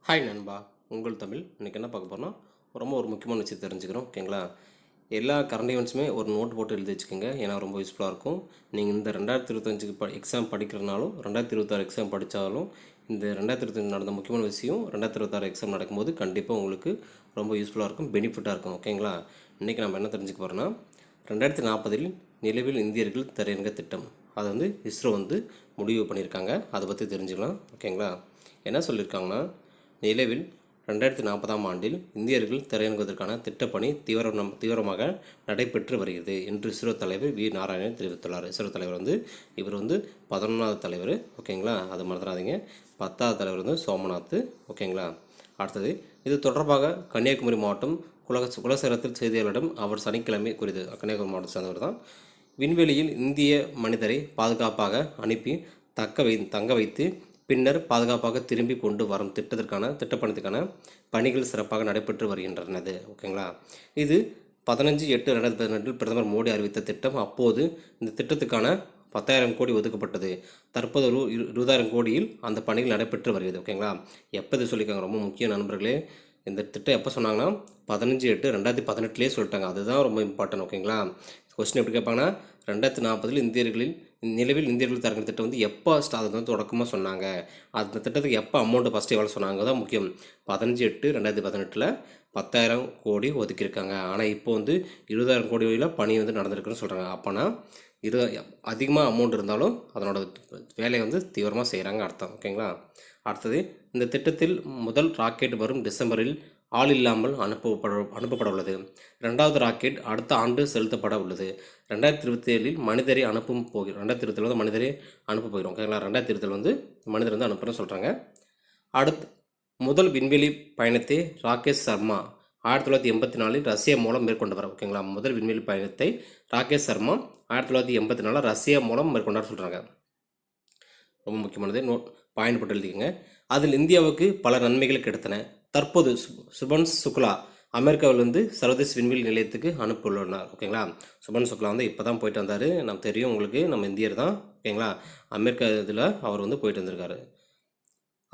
Hi நண்பா, உங்கள் தமிழ். இன்றைக்கி என்ன பார்க்க போகிறோம்னா ரொம்ப ஒரு முக்கியமான விஷயம் தெரிஞ்சுக்கிறோம். ஓகேங்களா? எல்லா கரண்ட் ஈவெண்ட்ஸுமே ஒரு நோட் போட்டு எழுதி வச்சுக்கோங்க. ஏன்னா ரொம்ப யூஸ்ஃபுல்லாக இருக்கும். நீங்கள் இந்த 2025க்கு எக்ஸாம் படிக்கிறனாலும் 2026 எக்ஸாம் படித்தாலும் இந்த 2025 நடந்த முக்கியமான விஷயம் 2026 எக்ஸாம் நடக்கும்போது கண்டிப்பாக உங்களுக்கு ரொம்ப யூஸ்ஃபுல்லாக இருக்கும், பெனிஃபிட்டாக இருக்கும். ஓகேங்களா? இன்றைக்கி நம்ம என்ன தெரிஞ்சுக்க போகிறோன்னா 2040 நிலவில் இந்தியர்கள் தரையிறங்க திட்டம். அதை இஸ்ரோ முடிவு பண்ணியிருக்காங்க. அதை பற்றி தெரிஞ்சுக்கலாம். ஓகேங்களா? என்ன சொல்லியிருக்காங்கன்னா, நிலவில் 2040ஆம் ஆண்டில் இந்தியர்கள் தரையிறங்குவதற்கான திட்டப்பணி தீவிரமாக நடைபெற்று வருகிறது என்று இஸ்ரோ தலைவர் வி நாராயணன் தெரிவித்துள்ளார். இஸ்ரோ தலைவர் இவர் 11வது தலைவர். ஓகேங்களா? அது மறந்துடாதீங்க. 10வது தலைவர் சோமநாத். ஓகேங்களா? அடுத்தது, இது தொடர்பாக கன்னியாகுமரி மாவட்டம் குலசேகரத்தில் செய்தியாளரிடம் அவர் சனிக்கிழமை கூறியது. கன்னியாகுமரி மாவட்டத்தை சேர்ந்தவர் தான். விண்வெளியில் இந்திய மனிதரை பாதுகாப்பாக அனுப்பி தங்க வைத்து பின்னர் பாதுகாப்பாக திரும்பி கொண்டு வரும் திட்டப்பணத்துக்கான பணிகள் சிறப்பாக நடைபெற்று வருகின்றனது. ஓகேங்களா? இது 15/8/2018 பிரதமர் மோடி அறிவித்த திட்டம். அப்போது இந்த திட்டத்துக்கான 10,000 கோடி ஒதுக்கப்பட்டது. தற்போது 20,000 கோடியில் அந்த பணிகள் நடைபெற்று வருகிறது. ஓகேங்களா? எப்போ இது சொல்லியிருக்காங்க, ரொம்ப முக்கிய நண்பர்களே. இந்த திட்டம் எப்போ சொன்னாங்கன்னா 15/8/2018 சொல்லிட்டாங்க. அதுதான் ரொம்ப இம்பார்ட்டன்ட். ஓகேங்களா? கொஸ்டின் எப்படி கேட்பாங்கன்னா, 2040 நிலவில் இந்தியர்கள் தரங்கிற திட்டம் எப்போ அது தொடக்கமாக சொன்னாங்க, அந்த திட்டத்துக்கு எப்போ அமௌண்ட்டு ஃபஸ்ட்டு எவ்வளோ சொன்னாங்க தான் முக்கியம். 15/8/2018 10,000 கோடி ஒதுக்கியிருக்காங்க. ஆனால் இப்போ 20,000 கோடி வரையில் பணி நடந்திருக்குன்னு சொல்கிறாங்க. அப்போனா அதிகமாக அமௌண்ட் இருந்தாலும் அதனோட வேலையை தீவிரமாக செய்கிறாங்க அர்த்தம். ஓகேங்களா? அடுத்தது, இந்த திட்டத்தில் முதல் ராக்கெட் வரும் டிசம்பரில் ஆள் இல்லாமல் அனுப்பப்பட உள்ளது. 2வது ராக்கெட் அடுத்த ஆண்டு செலுத்தப்பட உள்ளது. 2027 மனிதரை அனுப்பும் போகிறோம். 2027 மனிதரை அனுப்ப போகிறோம். ஓகேங்களா? 2027 மனிதர் அனுப்புகிறோன்னு சொல்கிறாங்க. அடுத்து, முதல் விண்வெளி பயணத்தை ராகேஷ் சர்மா 1984 ரஷ்யா மூலம் மேற்கொண்டவர். ஓகேங்களா? முதல் விண்வெளி பயணத்தை ராகேஷ் சர்மா 1984 ரஷ்யா மூலம் மேற்கொண்டார் சொல்கிறாங்க. ரொம்ப முக்கியமானது. பாயிண்ட் போட்டு எழுதிக்கங்க. அதில் இந்தியாவுக்கு பல நன்மைகள் கிடைத்தன. தற்போது சுபன் சுக்லா அமெரிக்காவிலிருந்து சர்வதேச விண்வெளி நிலையத்துக்கு அனுப்பியுள்ளார். ஓகேங்களா? சுபன் சுக்லா இப்போ தான் போயிட்டு வந்தார். நம்ம தெரியும் உங்களுக்கு, நம்ம இந்தியர் தான். ஓகேங்களா? அமெரிக்கா இதில் அவர் போயிட்டு வந்திருக்காரு.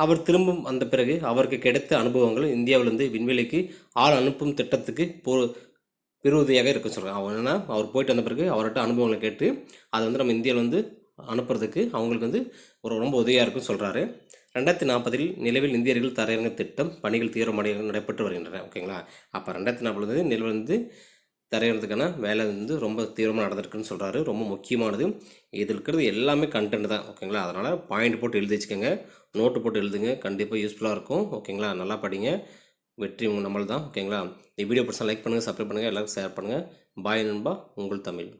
அவர் திரும்பும் வந்த பிறகு அவருக்கு கிடைத்த அனுபவங்கள் இந்தியாவிலிருந்து விண்வெளிக்கு ஆள் அனுப்பும் திட்டத்துக்கு பெருஉதவியாக இருக்க சொல்கிறாங்க. அவர் என்னன்னா, அவர் போயிட்டு வந்த பிறகு அவர்கிட்ட அனுபவங்களை கேட்டு அதை நம்ம இந்தியாவில் அனுப்புறதுக்கு அவங்களுக்கு ஒரு ரொம்ப உதவியாக இருக்குன்னு சொல்கிறாரு. 2040 நிலவில் இந்தியர்கள் தரையிறங்க திட்டம் பணிகள் தீவிரமாக நடைபெற்று வருகின்றன. ஓகேங்களா? அப்போ 2040 நிலவில் தரையிறதுக்கான வேலை ரொம்ப தீவிரமாக நடந்திருக்குன்னு சொல்கிறாரு. ரொம்ப முக்கியமானது. இதில் இருக்கிறது எல்லாமே கண்டென்ட் தான். ஓகேங்களா? அதனால் பாயிண்ட் போட்டு எழுதி வச்சுக்கோங்க, நோட்டு போட்டு எழுதுங்க. கண்டிப்பாக யூஸ்ஃபுல்லாக இருக்கும். ஓகேங்களா? நல்லா படிங்க. வெற்றி நம்மள் தான். ஓகேங்களா? இந்த வீடியோ பிடிச்சா லைக் பண்ணுங்கள், சப்ஸ்கிரைப் பண்ணுங்கள், எல்லாருக்கும் ஷேர் பண்ணுங்கள். பாய் நண்பா, உங்கள் தமிழ்.